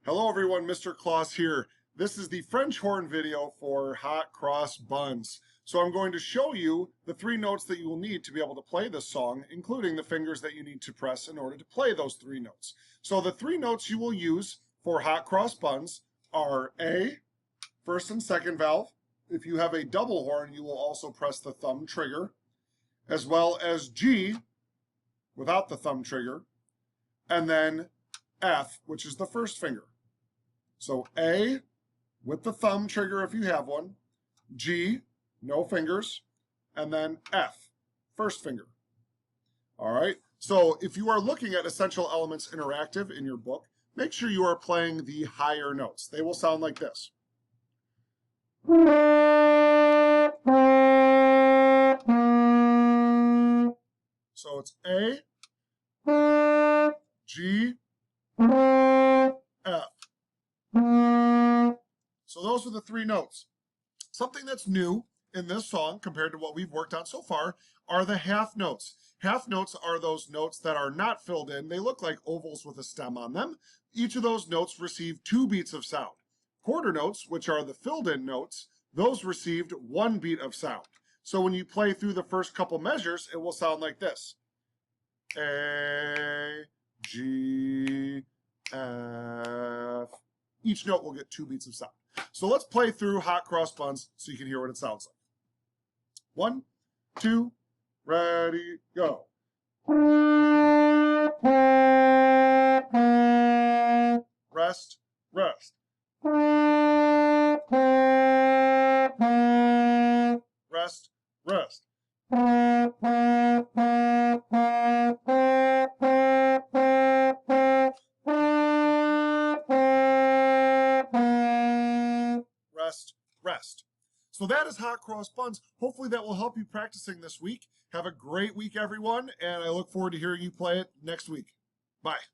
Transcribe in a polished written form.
Hello everyone, Mr. Claus here. This is the French horn video for Hot Cross Buns. So I'm going to show you the three notes that you will need to be able to play this song, including the fingers that you need to press in order to play those three notes. So the three notes you will use for Hot Cross Buns are A, first and second valve. If you have a double horn, you will also press the thumb trigger, as well as G, without the thumb trigger, and then F, which is the first finger. So A with the thumb trigger if you have one, G, no fingers, and then F, first finger. All right, so if you are looking at Essential Elements Interactive in your book, make sure you are playing the higher notes. They will sound like this. So it's A, G, F. So those are the three notes. Something that's new in this song compared to what we've worked on so far are the half notes. Half notes are those notes that are not filled in. They look like ovals with a stem on them. Each of those notes receive 2 beats of sound. Quarter notes, which are the filled in notes, those received 1 beat of sound. So when you play through the first couple measures, it will sound like this. A, G, F. Each note will get 2 beats of sound. So let's play through Hot Cross Buns so you can hear what it sounds like. 1, 2, ready, go. Rest, rest. Rest, rest. Rest, rest. So that is Hot Cross Buns. Hopefully that will help you practicing this week. Have a great week, everyone, and I look forward to hearing you play it next week. Bye.